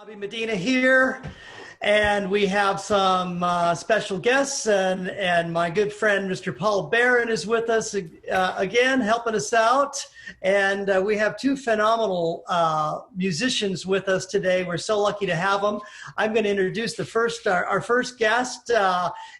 Bobby Medina here, and we have some special guests, and my good friend Mr. Paul Barron is with us again, helping us out. And we have two phenomenal musicians with us today. We're so lucky to have them. I'm going to introduce our first guest.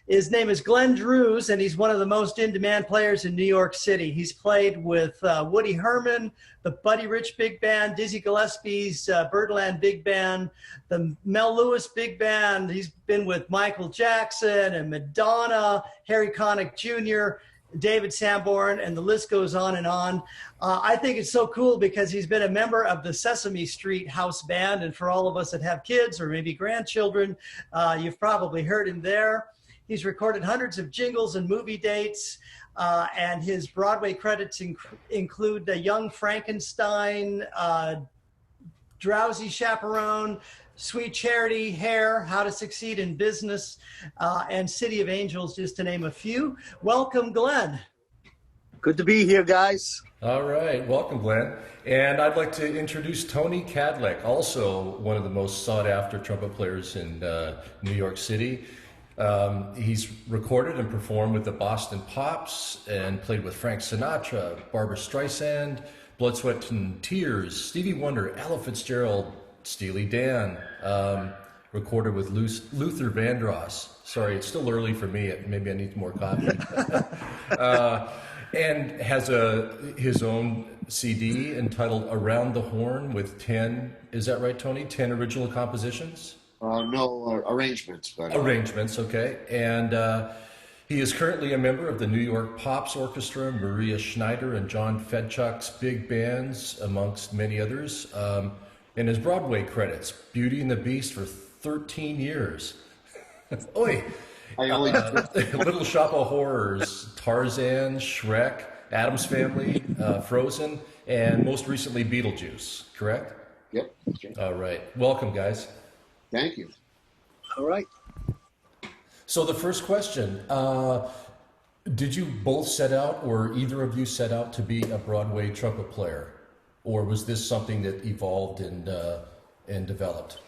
His name is Glenn Drews, and he's one of the most in-demand players in New York City. He's played with Woody Herman, the Buddy Rich Big Band, Dizzy Gillespie's Birdland Big Band, the Mel Lewis Big Band. He's been with Michael Jackson and Madonna, Harry Connick Jr., David Sanborn, and the list goes on and on. I think it's so cool because he's been a member of the Sesame Street House Band, and for all of us that have kids or maybe grandchildren, you've probably heard him there. He's recorded hundreds of jingles and movie dates, and his Broadway credits include The Young Frankenstein, Drowsy Chaperone, Sweet Charity, Hair, How to Succeed in Business, and City of Angels, just to name a few. Welcome, Glenn. Good to be here, guys. All right, welcome, Glenn. And I'd like to introduce Tony Kadleck, also one of the most sought-after trumpet players in New York City. He's recorded and performed with the Boston Pops and played with Frank Sinatra, Barbra Streisand, Blood, Sweat, and Tears, Stevie Wonder, Ella Fitzgerald, Steely Dan, recorded with Luther Vandross. Sorry, it's still early for me. Maybe I need more coffee. And has his own CD entitled Around the Horn with 10, is that right, Tony? 10 original compositions? No, arrangements. But, arrangements, okay. And he is currently a member of the New York Pops Orchestra, Maria Schneider and John Fedchuk's big bands, amongst many others. And his Broadway credits, Beauty and the Beast for 13 years. Oi! Little Shop of Horrors, Tarzan, Shrek, Addams Family, Frozen, and most recently Beetlejuice, correct? Yep. Okay. All right. Welcome, guys. Thank you. All right. So the first question, did you both set out, or either of you set out to be a Broadway trumpet player? Or was this something that evolved and developed?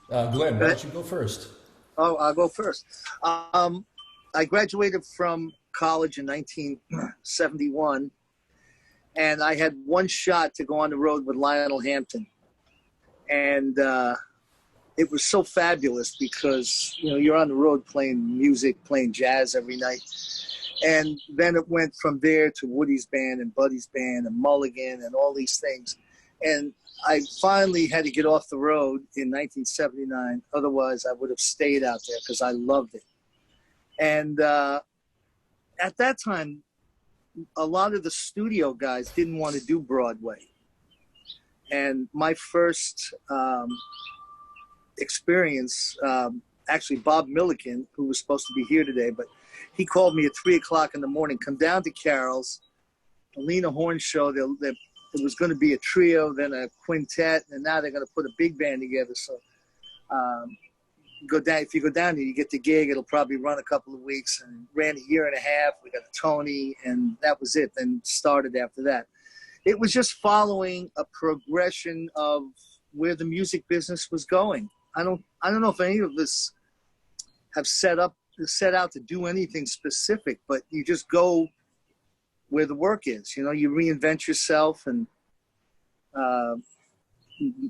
Glenn, why don't you go first? Oh, I'll go first. I graduated from college in 1971, and I had one shot to go on the road with Lionel Hampton. And it was so fabulous because, you know, you're on the road playing music, playing jazz every night. And then it went from there to Woody's band and Buddy's band and Mulligan and all these things. And I finally had to get off the road in 1979. Otherwise, I would have stayed out there because I loved it. And at that time, a lot of the studio guys didn't want to do Broadway. And my first experience, actually Bob Milliken, who was supposed to be here today, but he called me at 3 o'clock in the morning, come down to Carol's, the Lena Horne show. It was going to be a trio, then a quintet, and now they're going to put a big band together. So if you go down there, you get the gig. It'll probably run a couple of weeks, and ran a year and a half. We got Tony, and that was it. Then started after that. It was just following a progression of where the music business was going. I don't know if any of us have set out to do anything specific, but you just go where the work is. You know, you reinvent yourself, and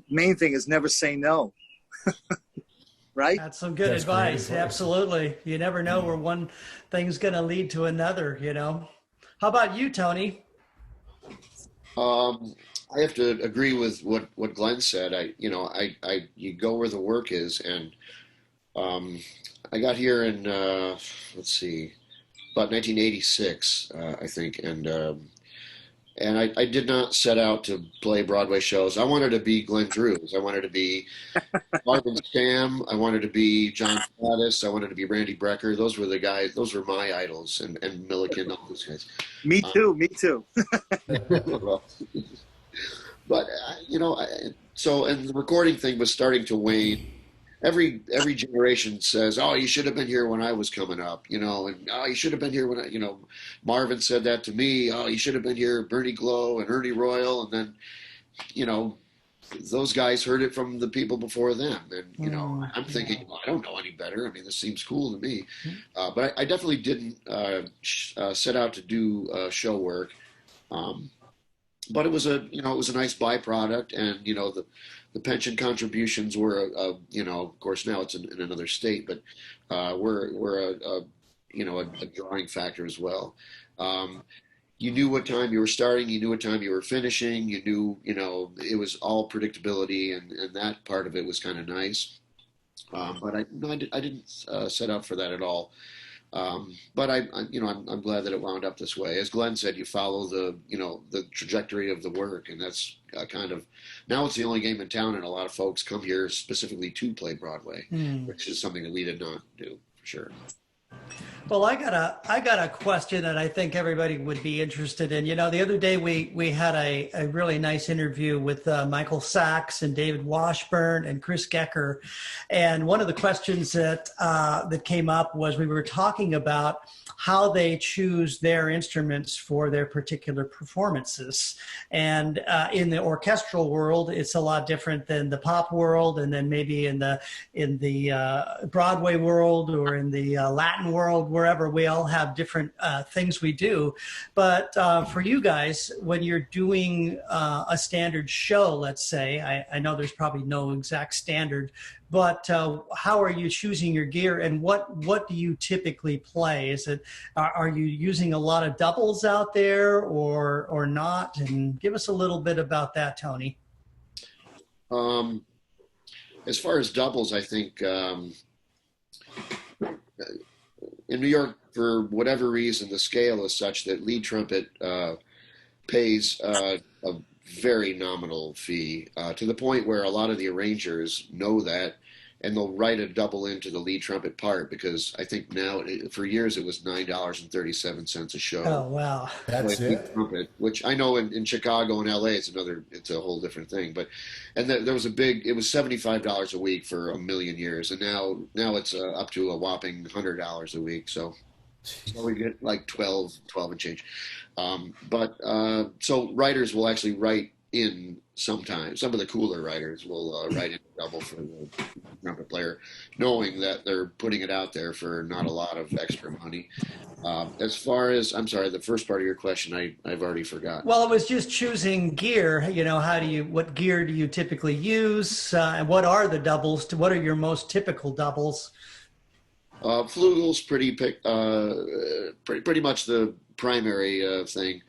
main thing is never say no. Right? That's some good advice. Absolutely. You never know where one thing's going to lead to another, you know. How about you, Tony? I have to agree with what Glenn said. You go where the work is, and I got here in let's see, about 1986, I think, and I did not set out to play Broadway shows. I wanted to be Glenn Drews. I wanted to be Marvin Sam. I wanted to be John Faddis. I wanted to be Randy Brecker. Those were the guys. Those were my idols, and Milliken, all those guys. Me too. Me too. But so and the recording thing was starting to wane. Every generation says, "Oh, you should have been here when I was coming up," and "Oh, you should have been here when Marvin said that to me. Oh, you should have been here." Bernie Glow and Ernie Royal, and then those guys heard it from the people before them, and you know, I'm thinking, well, I don't know any better. I mean, this seems cool to me, but I definitely didn't set out to do show work. But it was a nice byproduct, and you know, the pension contributions were you know, of course now it's in another state, but were a drawing factor as well. You knew what time you were starting, you knew what time you were finishing, you knew, you know, it was all predictability, and that part of it was kind of nice. But I didn't set out for that at all. But I'm glad that it wound up this way. As Glenn said, you follow the trajectory of the work, and that's kind of, now it's the only game in town, and a lot of folks come here specifically to play Broadway, which is something that we did not do for sure. Well, I got a question that I think everybody would be interested in. You know, the other day we had a really nice interview with Michael Sachs and David Washburn and Chris Gecker, and one of the questions that came up was, we were talking about how they choose their instruments for their particular performances. And in the orchestral world, it's a lot different than the pop world, and then maybe in the Broadway world or in the Latin world, wherever, we all have different things we do. But for you guys, when you're doing a standard show, let's say, I know there's probably no exact standard, but how are you choosing your gear, and what do you typically play? Is it, are you using a lot of doubles out there or not? And give us a little bit about that, Tony. As far as doubles, I think in New York, for whatever reason, the scale is such that lead trumpet pays a very nominal fee, to the point where a lot of the arrangers know that, and they'll write a double into the lead trumpet part, because I think now, for years, it was $9.37 a show. Oh, wow. That's it. Trumpet, which I know in Chicago and LA, it's a whole different thing. But, and there was it was $75 a week for a million years, and now it's up to a whopping $100 a week. So we get like 12 and change. So writers will actually write in sometimes. Some of the cooler writers will write in double for the trumpet player, knowing that they're putting it out there for not a lot of extra money. As far as, I'm sorry, the first part of your question, I've already forgotten. Well, it was just choosing gear. You know, what gear do you typically use, and what are the doubles? What are your most typical doubles? Flugel's pretty much the primary thing.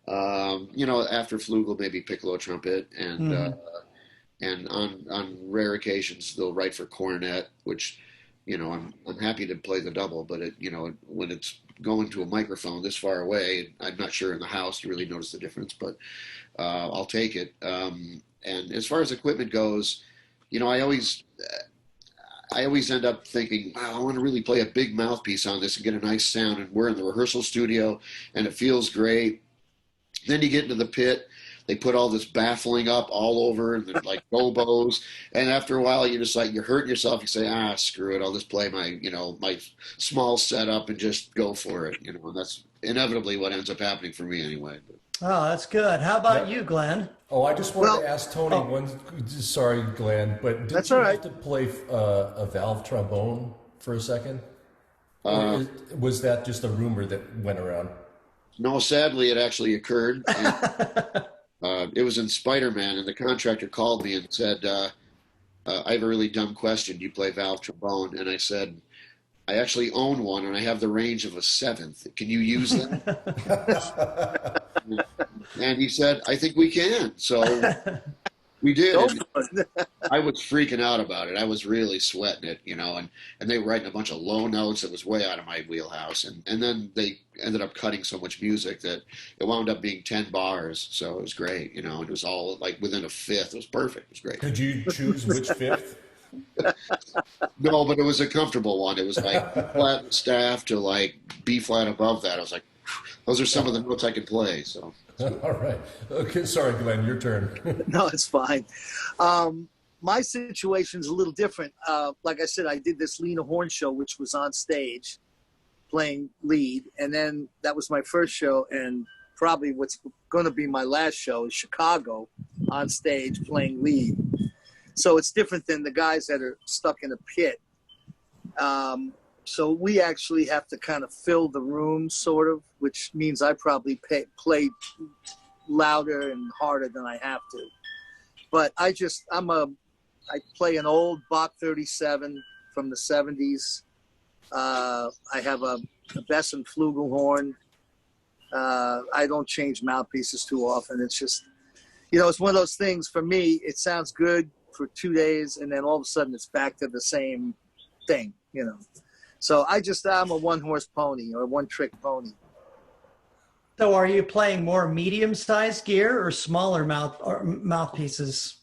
You know, after flugel, maybe piccolo trumpet, and on rare occasions they'll write for cornet, which, you know, I'm happy to play the double, but when it's going to a microphone this far away, I'm not sure in the house you really notice the difference, but I'll take it. And as far as equipment goes, you know, I always end up thinking, wow, I want to really play a big mouthpiece on this and get a nice sound, and we're in the rehearsal studio and it feels great. Then you get into the pit, they put all this baffling up all over, and then like gobos, and after a while you're just like, you're hurting yourself. You say, screw it, I'll just play my small setup and just go for it. You know, and that's inevitably what ends up happening for me anyway. But. Oh, that's good. How about you, Glenn? Oh, I just wanted to ask Tony sorry, Glenn, but did you have to play a valve trombone for a second? Or was that just a rumor that went around? No, sadly, it actually occurred. It was in Spider-Man, and the contractor called me and said, I have a really dumb question. Do you play valve trombone? And I said, I actually own one, and I have the range of a seventh. Can you use that? And he said, I think we can. So we did. I was freaking out about it. I was really sweating it, you know, and they were writing a bunch of low notes that was way out of my wheelhouse. And then they ended up cutting so much music that it wound up being 10 bars. So it was great, you know, it was all like within a fifth. It was perfect. It was great. Did you choose which fifth? No, but it was a comfortable one. It was like flat staff to like B flat above that. I was like, those are some of the notes I can play. So. All right. Okay. Sorry, Glenn, your turn. No, it's fine. My situation's a little different. Like I said, I did this Lena Horne show, which was on stage playing lead. And then that was my first show. And probably what's going to be my last show is Chicago, on stage playing lead. So it's different than the guys that are stuck in a pit. So we actually have to kind of fill the room, sort of, which means I probably play louder and harder than I have to. But I play an old Bach 37 from the 70s. I have a Bess and flugelhorn. I don't change mouthpieces too often. It's just, it's one of those things for me. It sounds good for 2 days, and then all of a sudden it's back to the same thing, So I'm a one-horse pony or one-trick pony. So are you playing more medium-sized gear or smaller mouthpieces?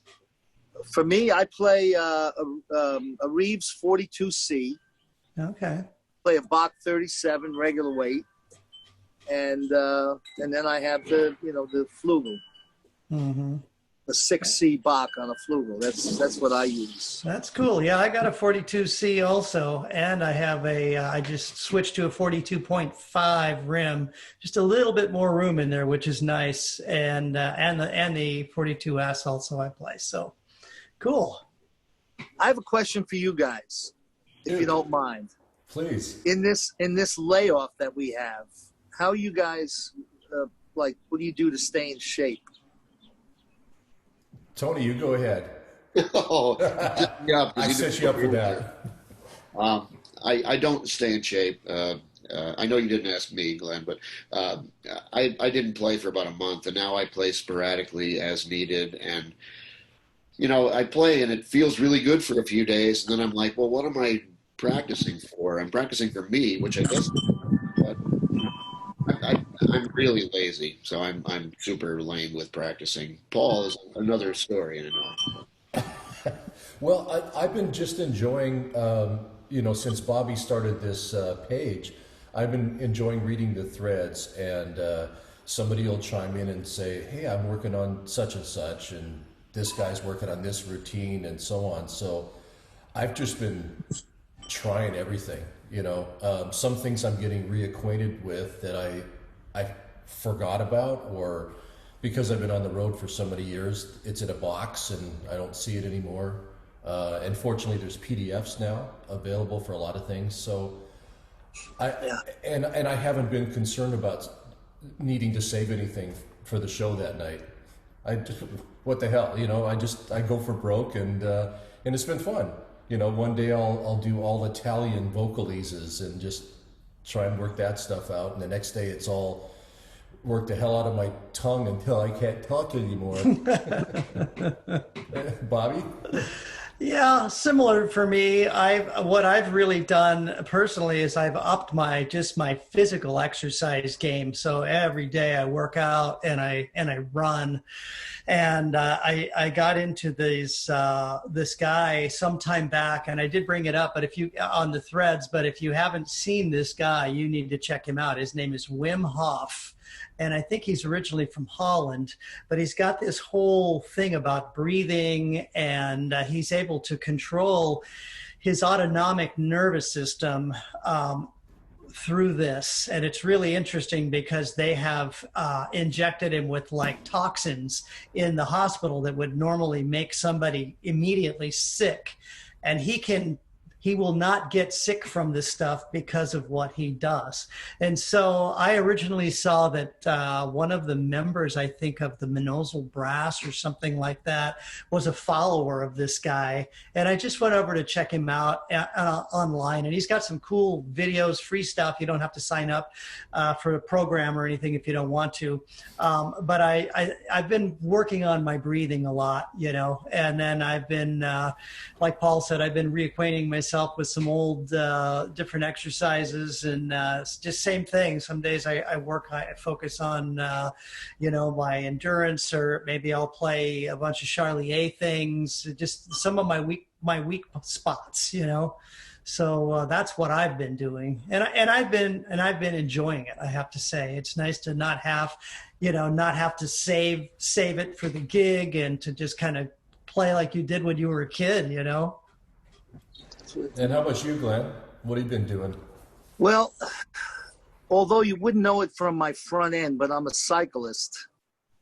For me, I play a Reeves 42C. Okay. Play a Bach 37 regular weight, and then I have the flugel, the 6C Bach on a flugel. That's what I use. That's cool. Yeah, I got a 42C also, and I have I just switched to a 42.5 rim, just a little bit more room in there, which is nice, and the 42S also I play. So cool. I have a question for you guys, if you don't mind. Please. In this layoff that we have, how you guys what do you do to stay in shape? Tony, you go ahead. Yeah, I set you up for that. I don't stay in shape. I know you didn't ask me, Glenn, but I didn't play for about a month, and now I play sporadically as needed. And I play, and it feels really good for a few days, and then I'm like, well, what am I practicing for? I'm practicing for me, which I guess, but I'm really lazy, so I'm super lame with practicing. Paul is another story in and of. Well, I've been just enjoying, since Bobby started this page, I've been enjoying reading the threads, and somebody will chime in and say, hey, I'm working on such and such, and this guy's working on this routine, and so on. So I've just been trying everything, some things I'm getting reacquainted with that I forgot about, or because I've been on the road for so many years, it's in a box and I don't see it anymore. And fortunately, there's PDFs now available for a lot of things. So I haven't been concerned about needing to save anything for the show that night. What the hell, I go for broke, and it's been fun. One day I'll do all Italian vocalises and just try and work that stuff out, and the next day it's all work the hell out of my tongue until I can't talk anymore. Bobby? Yeah, similar for me. What I've really done personally is I've upped my physical exercise game. So every day I work out and I run, and I got into this guy sometime back, and I did bring it up, but on the threads. But if you haven't seen this guy, you need to check him out. His name is Wim Hof. And I think he's originally from Holland, but he's got this whole thing about breathing, and he's able to control his autonomic nervous system through this. And it's really interesting because they have injected him with like toxins in the hospital that would normally make somebody immediately sick. And he will not get sick from this stuff because of what he does. And so I originally saw that one of the members, I think, of the Menozel Brass or something like that, was a follower of this guy. And I just went over to check him out online. And he's got some cool videos, free stuff. You don't have to sign up for a program or anything if you don't want to. But I've been working on my breathing a lot, and then I've been, like Paul said, I've been reacquainting myself with some old different exercises, and just same thing. Some days I focus on my endurance, or maybe I'll play a bunch of Charlier things, just some of my weak spots, So that's what I've been doing, and I've been enjoying it. I have to say, it's nice to not have to save it for the gig, and to just kind of play like you did when you were a kid, And how about you, Glenn? What have you been doing? Well, although you wouldn't know it from my front end, but I'm a cyclist.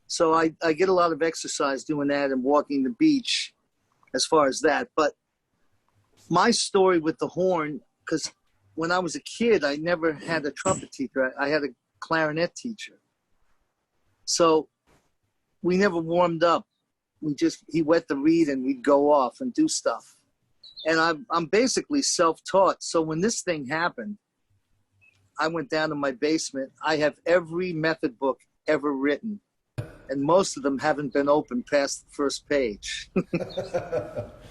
So I get a lot of exercise doing that and walking the beach as far as that. But my story with the horn, because when I was a kid, I never had a trumpet teacher. I had a clarinet teacher. So we never warmed up. He wet the reed and we'd go off and do stuff. And I'm basically self-taught. So when this thing happened, I went down to my basement. I have every method book ever written, and most of them haven't been opened past the first page.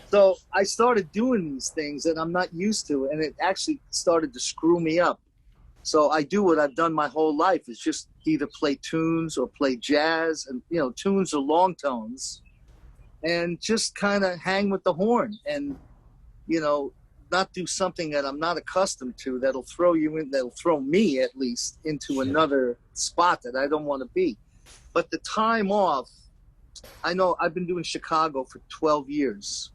So I started doing these things that I'm not used to, and it actually started to screw me up. So I do what I've done my whole life, is just either play tunes or play jazz, and tunes or long tones, and just kind of hang with the horn and not do something that I'm not accustomed to that'll throw me at least into another spot that I don't want to be. But the time off, I know I've been doing Chicago for 12 years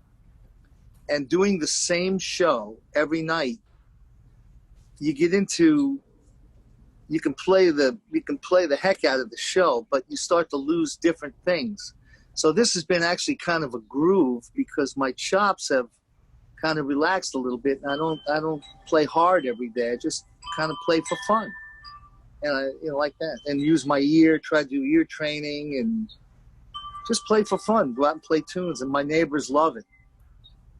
and doing the same show every night. You can play the heck out of the show, but you start to lose different things. So this has been actually kind of a groove because my chops have kind of relaxed a little bit, and I don't play hard every day. I just kind of play for fun, and I like that, and use my ear, try to do ear training, and just play for fun. Go out and play tunes, and my neighbors love it.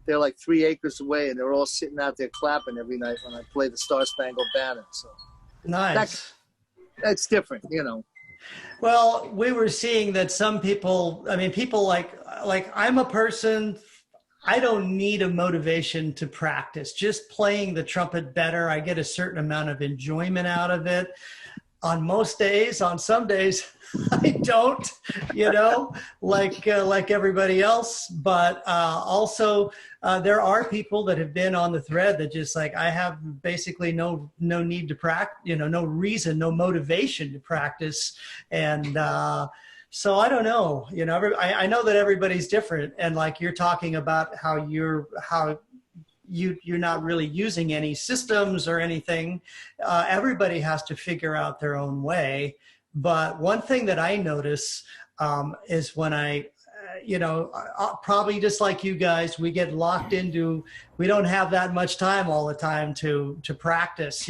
They're like 3 acres away, and they're all sitting out there clapping every night when I play the Star Spangled Banner. So nice. That's different, Well, we were seeing that some people, people like I'm a person, I don't need a motivation to practice. Just playing the trumpet better, I get a certain amount of enjoyment out of it. On most days, on some days, I don't, like everybody else. But also, there are people that have been on the thread that just like, I have basically no need to practice, no reason, no motivation to practice. And so I don't know, I know that everybody's different. And like you're talking about how you're not really using any systems or anything. Everybody has to figure out their own way. But one thing that I notice is when probably just like you guys, we get locked into, we don't have that much time all the time to practice,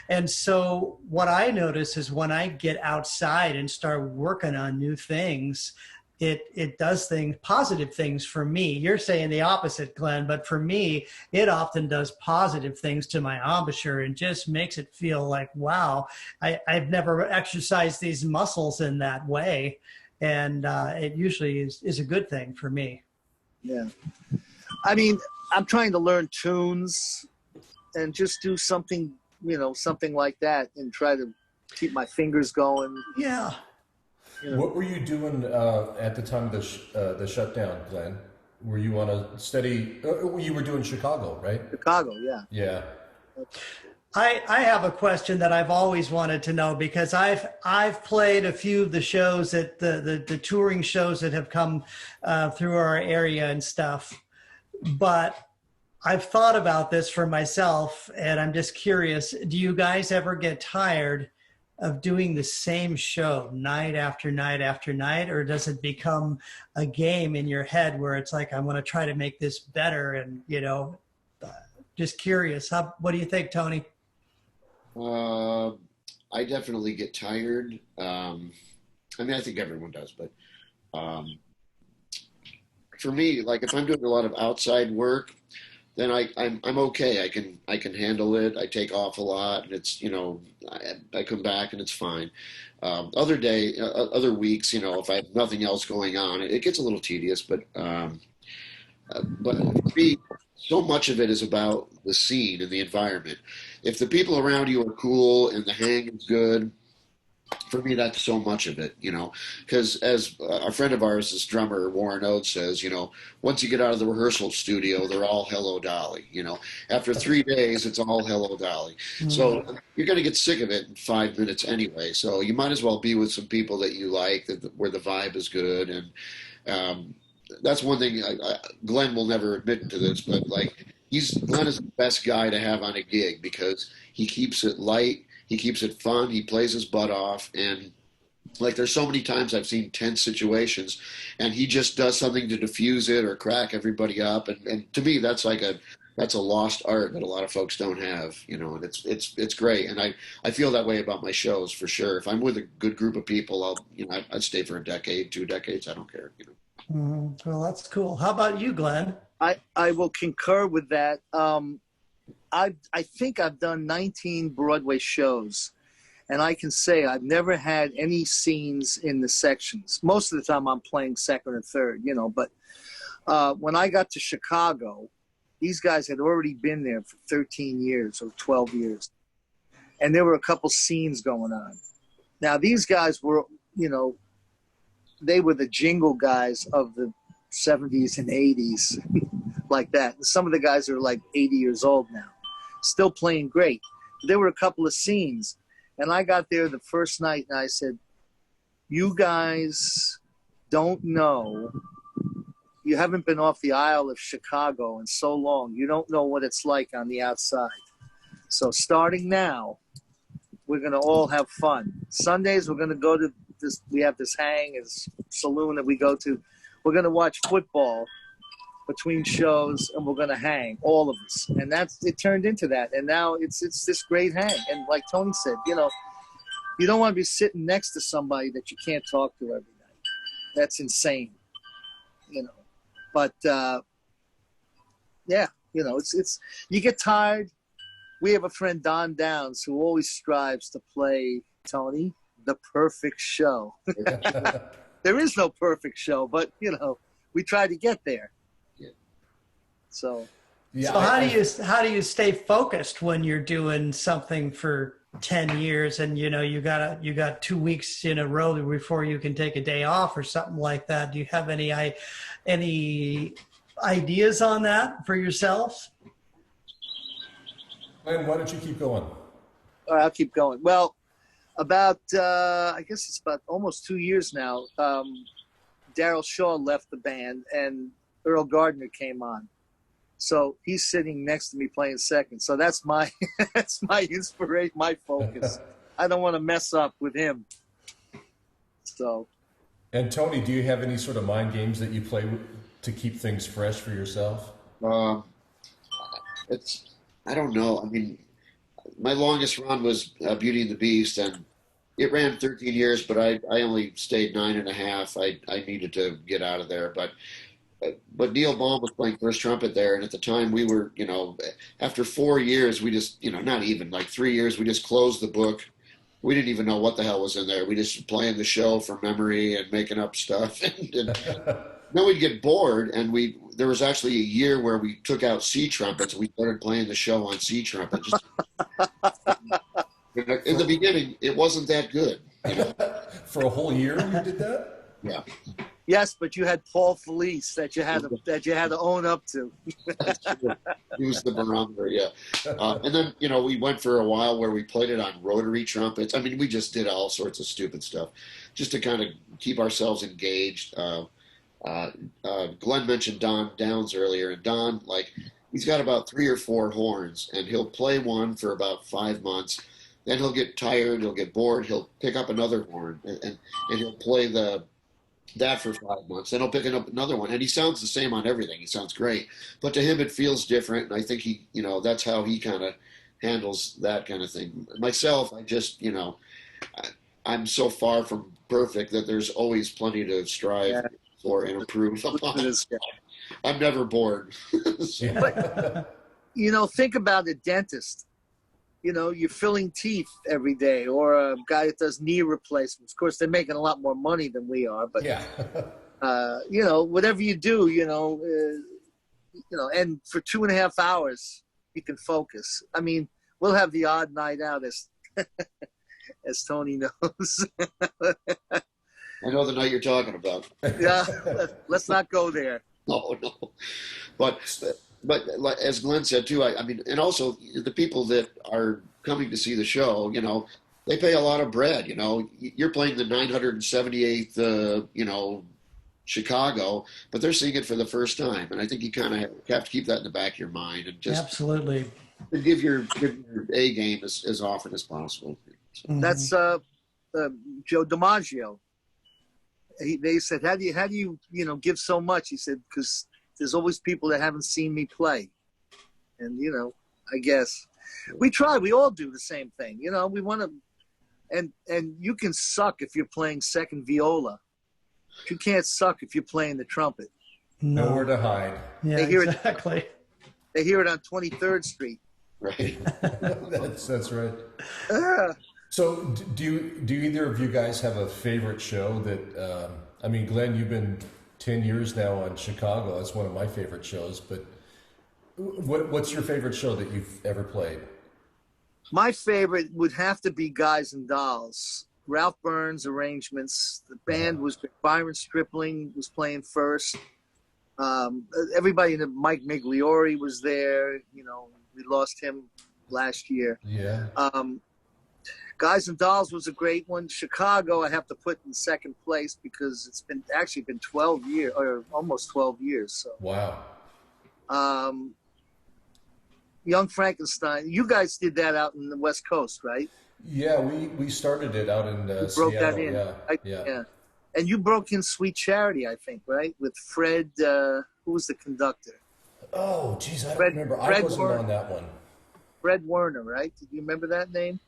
And so what I notice is when I get outside and start working on new things, it does positive things for me. You're saying the opposite, Glenn, but for me, it often does positive things to my embouchure and just makes it feel like, wow, I've never exercised these muscles in that way. And it usually is a good thing for me. Yeah. I'm trying to learn tunes and just do something, something like that, and try to keep my fingers going. Yeah. What were you doing at the time of the shutdown, Glenn? Were you on a steady? You were doing Chicago, right? Chicago, yeah. Yeah. I have a question that I've always wanted to know, because I've played a few of the shows that the touring shows that have come through our area and stuff, but I've thought about this for myself, and I'm just curious. Do you guys ever get tired of doing the same show night after night after night, or does it become a game in your head where it's like, I'm going to try to make this better? And, just curious. What do you think, Tony? I definitely get tired. I think everyone does, but for me, like if I'm doing a lot of outside work, then I'm okay. I can handle it. I take off a lot, and it's I come back and it's fine. Other weeks, if I have nothing else going on, it gets a little tedious. But for me, so much of it is about the scene and the environment. If the people around you are cool and the hang is good, for me, that's so much of it, because as a friend of ours, this drummer, Warren Oates, says, once you get out of the rehearsal studio, they're all hello Dolly, after 3 days, it's all hello Dolly. Mm-hmm. So you're going to get sick of it in 5 minutes anyway. So you might as well be with some people that you like, where the vibe is good. And that's one thing Glenn will never admit to this, but like Glenn is the best guy to have on a gig because he keeps it light. He keeps it fun. He plays his butt off, and Like there's so many times I've seen tense situations and he just does something to diffuse it or crack everybody up. And to me, that's a lost art that a lot of folks don't have, you know, and it's great. And I feel that way about my shows for sure. If I'm with a good group of people, I'd stay for a decade, 2 decades. I don't care, you know. Well, that's cool. How about you, Glenn? I will concur with that. I think I've done 19 Broadway shows, and I can say I've never had any scenes in the sections. Most of the time I'm playing second or third, you know, but when I got to Chicago, these guys had already been there for 13 years or 12 years, and there were a couple scenes going on. Now, these guys were, you know, they were the jingle guys of the 70s and 80s, like that. And some of the guys are like 80 years old now, still playing great. There were a couple of scenes, and I got there the first night, and I said, you guys don't know. You haven't been off the Isle of Chicago in so long. You don't know what it's like on the outside. So starting now, we're going to all have fun. Sundays, we're going to go to this. We have this saloon that we go to. We're going to watch football between shows, and we're going to hang, all of us. And it turned into that. And now it's this great hang. And like Tony said, you know, you don't want to be sitting next to somebody that you can't talk to every night. That's insane, you know. But yeah, you know, it's you get tired. We have a friend, Don Downs, who always strives to play, Tony, the perfect show. There is no perfect show, but you know, we try to get there. Yeah. So Yeah. So how do you stay focused when you're doing something for 10 years and you know you got 2 weeks in a row before you can take a day off or something like that? Do you have any ideas on that for yourself? Glenn, why don't you keep going? All right, I'll keep going. Well, about I guess it's about almost 2 years now. Daryl Shaw left the band and Earl Gardner came on. So he's sitting next to me playing second. So that's my that's my inspiration, my focus. I don't want to mess up with him. So. And Tony, do you have any sort of mind games that you play to keep things fresh for yourself? I don't know. I mean, my longest run was Beauty and the Beast, and it ran 13 years, but I only stayed 9.5. I needed to get out of there, but Neil Baum was playing first trumpet there, and at the time we were, you know, after 4 years, we just, you know, not even like 3 years, we just closed the book. We didn't even know what the hell was in there. We just playing the show from memory and making up stuff. And then we'd get bored, and there was actually a year where we took out C trumpets and we started playing the show on C trumpet. Just, in the beginning, it wasn't that good. You know? For a whole year you did that? Yeah. Yes, but you had Paul Felice that you had to own up to. He was the barometer, yeah. And then, you know, we went for a while where we played it on rotary trumpets. I mean, we just did all sorts of stupid stuff just to kind of keep ourselves engaged. Glenn mentioned Don Downs earlier, and Don, like, he's got about 3 or 4 horns, and he'll play one for about 5 months. Then he'll get tired, he'll get bored, he'll pick up another horn, and he'll play that for 5 months. Then he'll pick up another one, and he sounds the same on everything. He sounds great, but to him it feels different, and I think he, you know, that's how he kind of handles that kind of thing. Myself, I just, you know, I'm so far from perfect that there's always plenty to strive for and improve upon. I'm never bored. So. But, you know, think about a dentist. You know, you're filling teeth every day, or a guy that does knee replacements. Of course, they're making a lot more money than we are, but yeah. You know, whatever you do, you know, and for 2.5 hours you can focus. I mean, we'll have the odd night out, as Tony knows. I know the night you're talking about. Yeah, let's not go there. No. But as Glenn said too, I mean, and also the people that are coming to see the show, you know, they pay a lot of bread. You know, you're playing the 978th, you know, Chicago, but they're seeing it for the first time, and I think you kind of have to keep that in the back of your mind and just absolutely give your A game as often as possible. So. That's Joe DiMaggio. They said, how do you give so much? He said, because there's always people that haven't seen me play. And, I guess we try. We all do the same thing. We want to, and you can suck if you're playing second viola. But you can't suck if you're playing the trumpet. No. Nowhere to hide. Yeah, They hear exactly. They hear it on 23rd Street. Right. That's right. So do either of you guys have a favorite show that, I mean, Glenn, you've been 10 years now on Chicago. That's one of my favorite shows, but what's your favorite show that you've ever played? My favorite would have to be Guys and Dolls. Ralph Burns arrangements. The band was Byron Stripling was playing first. Everybody, Mike Migliori was there. We lost him last year. Yeah. Guys and Dolls was a great one. Chicago, I have to put in second place because it's been 12 years, or almost 12 years. So. Wow. Young Frankenstein. You guys did that out in the West Coast, right? Yeah, we started it out in broke Seattle. that in. Yeah. And you broke in Sweet Charity, I think, right? With Fred, who was the conductor? Oh, geez, I don't remember. I wasn't on that one. Fred Werner, right? Did you remember that name?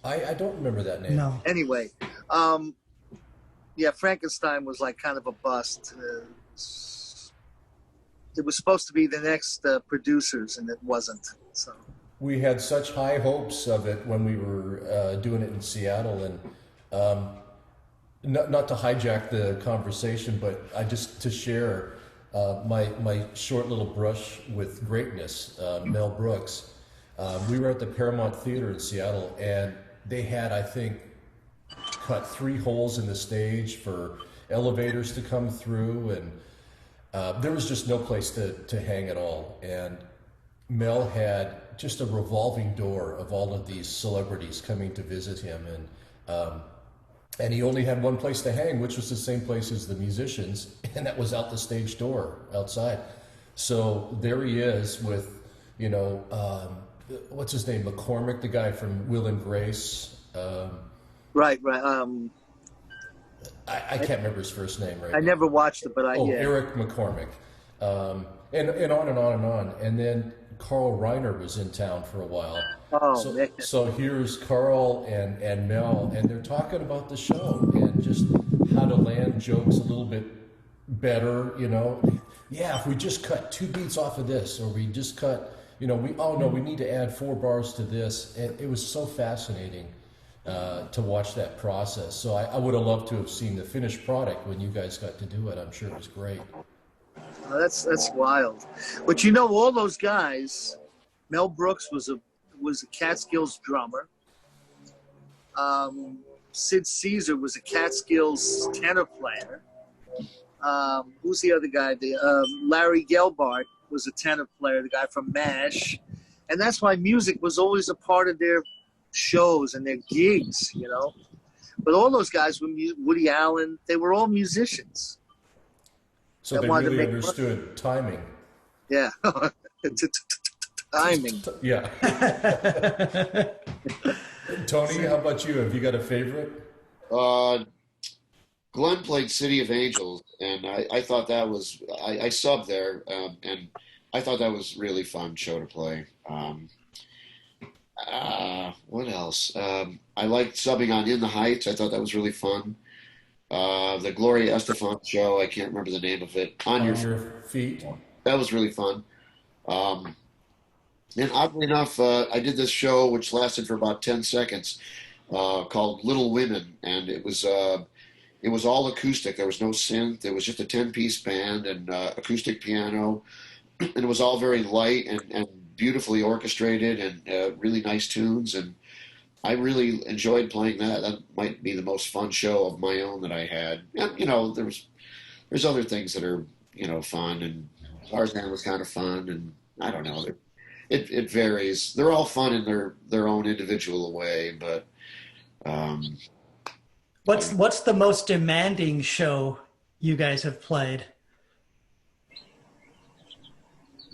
I don't remember that name. No. Anyway, Frankenstein was like kind of a bust. It was supposed to be the next producers, and it wasn't. So We had such high hopes of it when we were doing it in Seattle, and not to hijack the conversation, but to share my short little brush with greatness, Mel Brooks. We were at the Paramount Theater in Seattle, and they had, I think, cut 3 holes in the stage for elevators to come through, and there was just no place to hang at all. And Mel had just a revolving door of all of these celebrities coming to visit him, and he only had one place to hang, which was the same place as the musicians, and that was out the stage door outside. So there he is with, what's his name, McCormick, the guy from Will and Grace. right. I can't remember his first name right I now. never watched it, but Eric McCormick, and on and on and on. And then Carl Reiner was in town for a while. Oh, man. So here's Carl and Mel, and they're talking about the show and just how to land jokes a little bit better, Yeah, if we just cut 2 beats off of this, or we just cut, we need to add 4 bars to this. And it was so fascinating to watch that process. So I would have loved to have seen the finished product when you guys got to do it. I'm sure it was great. Oh, that's wild. But all those guys, Mel Brooks was a Catskills drummer. Sid Caesar was a Catskills tenor player. Who's the other guy? Larry Gelbart was a tenor player, the guy from MASH. And that's why music was always a part of their shows and their gigs, But all those guys were Woody Allen. They were all musicians. So they really understood timing. Yeah. Timing. Yeah. Tony, how about you? Have you got a favorite? Glenn played City of Angels, and I thought that was, I subbed there, and I thought that was really fun show to play. What else? I liked subbing on In the Heights. I thought that was really fun. The Gloria Estefan show, I can't remember the name of it. On Your Feet. That was really fun. And oddly enough, I did this show which lasted for about 10 seconds called Little Women, and it was all acoustic. There was no synth. It was just a 10-piece band and acoustic piano, and it was all very light and beautifully orchestrated and really nice tunes. And I really enjoyed playing that. That might be the most fun show of my own that I had. And, there's other things that are, fun, and Tarzan was kind of fun, and I don't know. It varies. They're all fun in their own individual way, but What's the most demanding show you guys have played?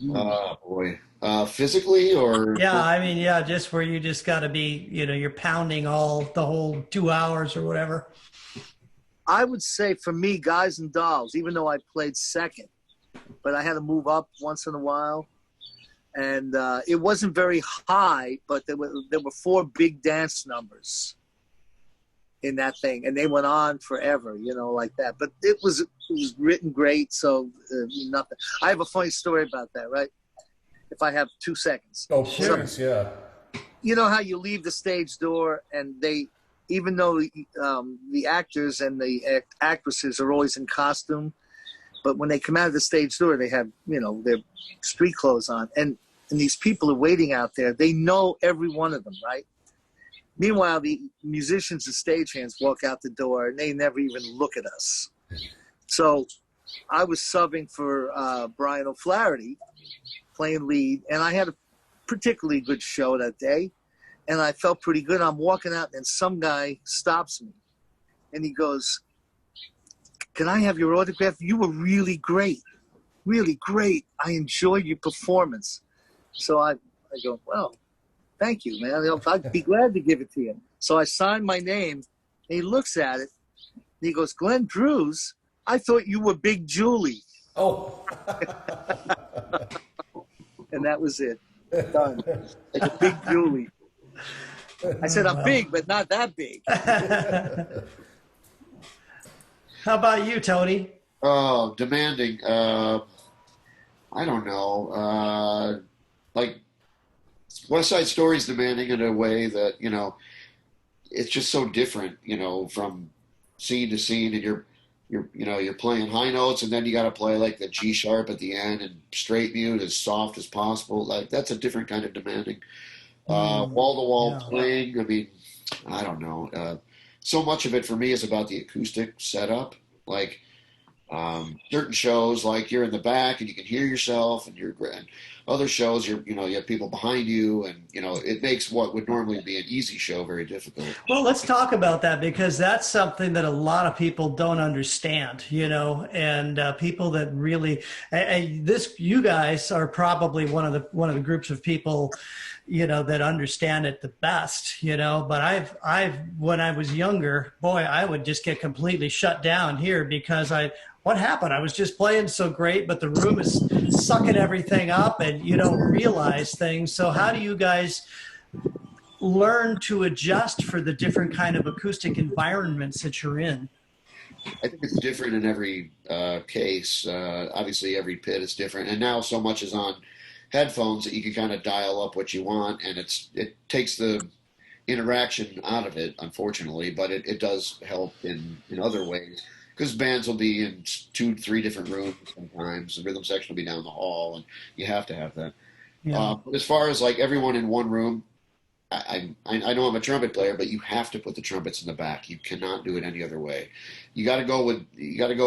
Oh boy. Physically or Yeah, I mean, yeah, just where you just got to be, you're pounding the whole 2 hours or whatever. I would say for me, Guys and Dolls, even though I played second, but I had to move up once in a while. And it wasn't very high, but there were four big dance numbers in that thing, and they went on forever, like that. But it was written great, so nothing. I have a funny story about that, right? If I have 2 seconds. Oh, please, yeah. You know how you leave the stage door, and even though the actors and the actresses are always in costume, but when they come out of the stage door, they have, their street clothes on. And these people are waiting out there. They know every one of them, right? Meanwhile, the musicians and stagehands walk out the door, and they never even look at us. So I was subbing for Brian O'Flaherty, playing lead, and I had a particularly good show that day, and I felt pretty good. I'm walking out, and some guy stops me, and he goes, "Can I have your autograph? You were really great, really great. I enjoyed your performance." So I go, "Well, thank you, man. I'd be glad to give it to you." So I signed my name, and he looks at it, and he goes, "Glenn Drews, I thought you were Big Julie." Oh. And that was it. Done. Big Julie. I said, "I'm big, but not that big." How about you, Tony? Oh, demanding. I don't know. Like West Side Story's demanding in a way that, it's just so different, from scene to scene, and you're playing high notes, and then you got to play like the G sharp at the end and straight mute as soft as possible. Like that's a different kind of demanding. Wall to wall playing. I mean, I don't know. So much of it for me is about the acoustic setup. Like certain shows, like you're in the back and you can hear yourself, and and other shows, you have people behind you, and it makes what would normally be an easy show very difficult. Well, let's talk about that, because that's something that a lot of people don't understand, and people that really, you guys are probably one of the groups of people, that understand it the best, but when I was younger, boy, I would just get completely shut down here because what happened? I was just playing so great, but the room is sucking everything up, and you don't realize things. So how do you guys learn to adjust for the different kind of acoustic environments that you're in? I think it's different in every case. Obviously, every pit is different, and now so much is on headphones that you can kind of dial up what you want, and it takes the interaction out of it, unfortunately, but it does help in other ways. Because bands will be in 2-3 different rooms sometimes. The rhythm section will be down the hall, and you have to have that. Yeah. As far as like everyone in one room, I know I'm a trumpet player, but you have to put the trumpets in the back. You cannot do it any other way. You got to go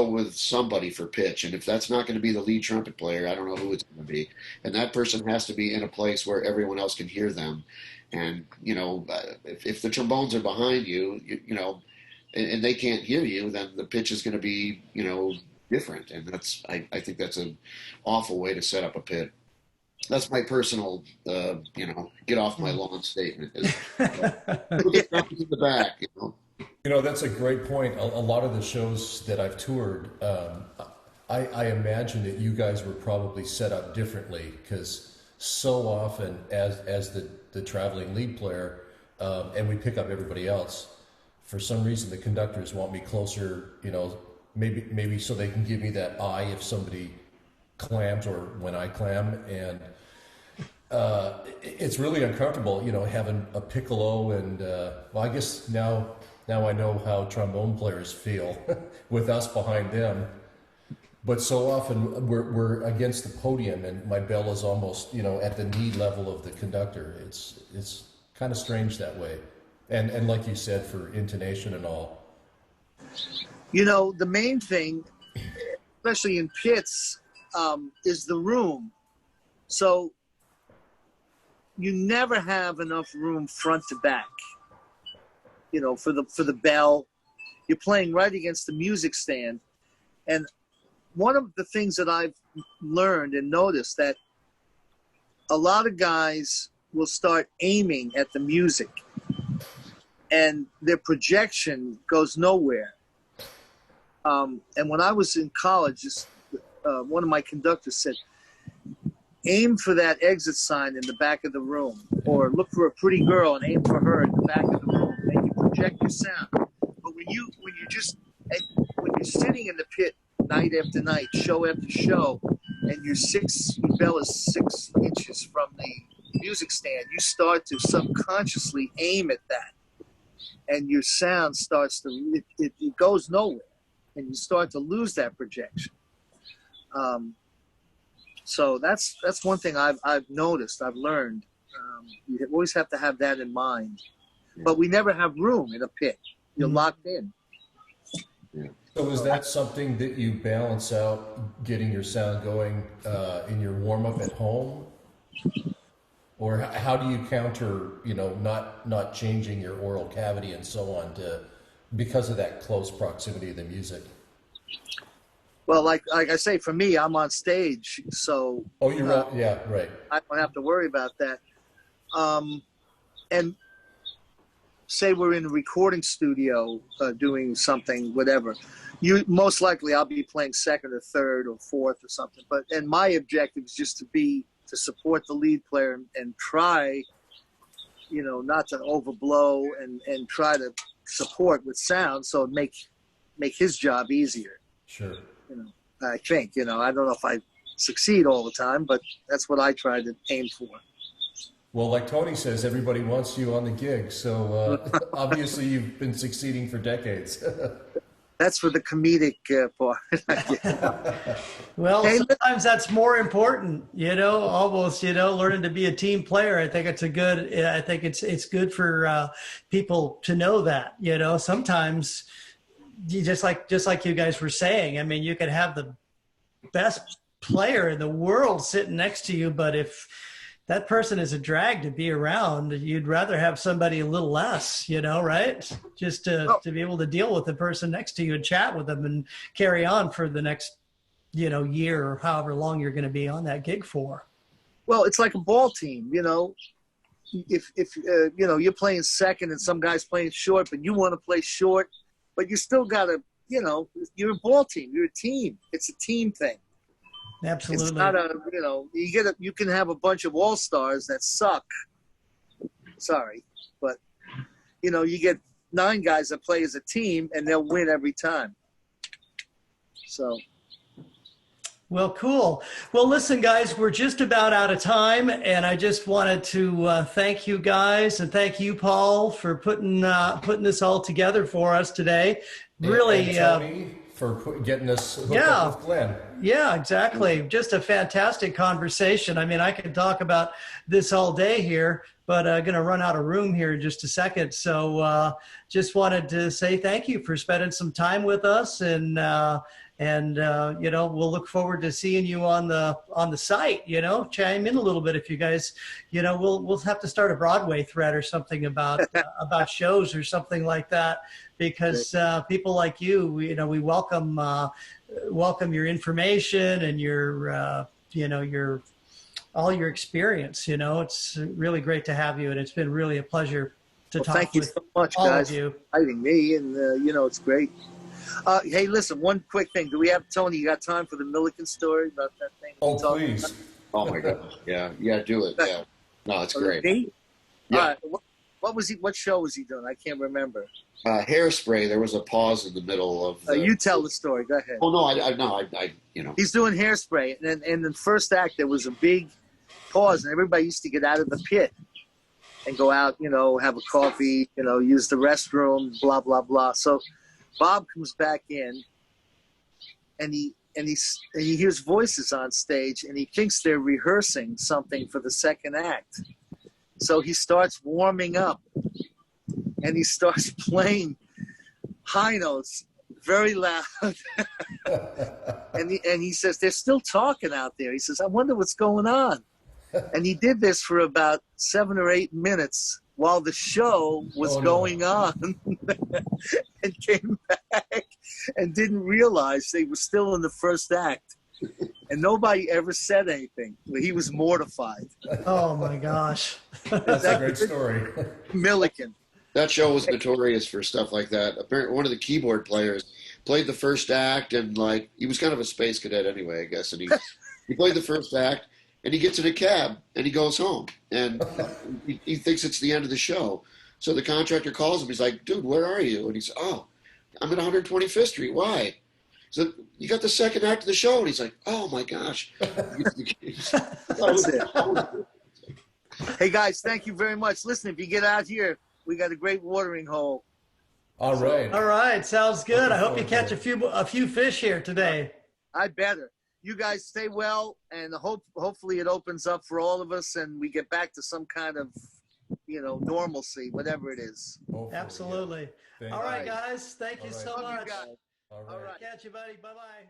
with somebody for pitch, and if that's not going to be the lead trumpet player, I don't know who it's going to be. And that person has to be in a place where everyone else can hear them. And if the trombones are behind you, and they can't hear you, then the pitch is going to be, different. And I think that's an awful way to set up a pit. That's my personal, get off my lawn statement. Get in the back, That's a great point. A lot of the shows that I've toured, I imagine that you guys were probably set up differently, because so often as the traveling lead player, and we pick up everybody else, for some reason the conductors want me closer, maybe so they can give me that eye if somebody clams or when I clam, and it's really uncomfortable, having a piccolo, and well, I guess now I know how trombone players feel with us behind them. But so often we're against the podium, and my bell is almost at the knee level of the conductor. It's kind of strange that way. And like you said, for intonation and all. The main thing, especially in pits, is the room. So you never have enough room front to back. For the bell, you're playing right against the music stand. And one of the things that I've learned and noticed, that a lot of guys will start aiming at the music, and their projection goes nowhere. And when I was in college, one of my conductors said, aim for that exit sign in the back of the room, or look for a pretty girl and aim for her in the back of the room, and you project your sound. But when you're sitting in the pit night after night, show after show, and your bell is 6 inches from the music stand, you start to subconsciously aim at that, and your sound starts to it goes nowhere, and you start to lose that projection. So that's one thing I've noticed, I've learned. You always have to have that in mind. But we never have room in a pit. You're locked in. Yeah. So is that something that you balance out, getting your sound going in your warm-up at home? Or how do you counter, not changing your oral cavity and so on because of that close proximity of the music? Well, like I say, for me, I'm on stage, so you're right. Yeah, right. I don't have to worry about that. And say we're in a recording studio doing something, whatever. Most likely I'll be playing second or third or fourth or something. And my objective is just to support the lead player and try, not to overblow and try to support with sound, so make his job easier. Sure. I think, I don't know if I succeed all the time, but that's what I try to aim for. Well, like Tony says, everybody wants you on the gig. So obviously you've been succeeding for decades. That's for the comedic part. Well, sometimes that's more important, almost, learning to be a team player. I think it's good for people to know that, sometimes just like you guys were saying, I mean, you could have the best player in the world sitting next to you, but if that person is a drag to be around, you'd rather have somebody a little less, right? Just to be able to deal with the person next to you and chat with them and carry on for the next, year or however long you're going to be on that gig for. Well, it's like a ball team, if you're playing second and some guy's playing short, but you want to play short, but you still got to, you're a ball team. You're a team. It's a team thing. Absolutely. It's not you can have a bunch of all-stars that suck. Sorry. But, you get 9 guys that play as a team and they'll win every time. So. Well, cool. Well, listen, guys, we're just about out of time, and I just wanted to thank you guys and thank you, Paul, for putting this all together for us today. Really, and Tony for getting us hooked up with Glenn. Yeah, exactly. Just a fantastic conversation. I mean, I could talk about this all day here, but I'm going to run out of room here in just a second. So just wanted to say thank you for spending some time with us, and we'll look forward to seeing you on the site. Chime in a little bit if you guys, we'll have to start a Broadway thread or something about shows or something like that, because people like you, we welcome your information and your all your experience. It's really great to have you, and it's been really a pleasure to talk thank you with so much, all guys, of you. for inviting me, and it's great. Hey, listen, one quick thing. Do we have, Tony, you got time for the Milliken story about that thing? Oh, please. About? Oh, my God. Yeah, do it. Yeah. No, it's great. Me? Yeah. All right. What show was he doing? I can't remember. Hairspray, there was a pause in the middle of... you tell the story. Go ahead. Oh, no, I He's doing Hairspray, and in the first act, there was a big pause, and everybody used to get out of the pit and go out, have a coffee, use the restroom, blah, blah, blah. So Bob comes back in, and he hears voices on stage, and he thinks they're rehearsing something for the second act. So he starts warming up, and he starts playing high notes very loud. and he says, they're still talking out there. He says, I wonder what's going on. And he did this for about 7 or 8 minutes while the show was going on, and came back and didn't realize they were still in the first act. And nobody ever said anything. He was mortified. Oh my gosh. That's a great story. Milliken. That show was notorious for stuff like that. Apparently, one of the keyboard players played the first act, and like he was kind of a space cadet anyway, I guess. And he played the first act, and he gets in a cab and he goes home, and he thinks it's the end of the show. So the contractor calls him. He's like, "Dude, where are you?" And he's, "Oh, I'm at 125th Street. Why?" So you got the second act of the show, and he's like, "Oh my gosh." That's it. Hey guys, thank you very much. Listen, if you get out here, we got a great watering hole. All right. All right, sounds good. I hope you catch a few fish here today. I better. You guys stay well, and hopefully it opens up for all of us, and we get back to some kind of, normalcy, whatever it is. Hopefully, Absolutely. yeah. All right, guys. Thank you so Love you much. guys. All All right. right. Catch you, buddy. Bye-bye.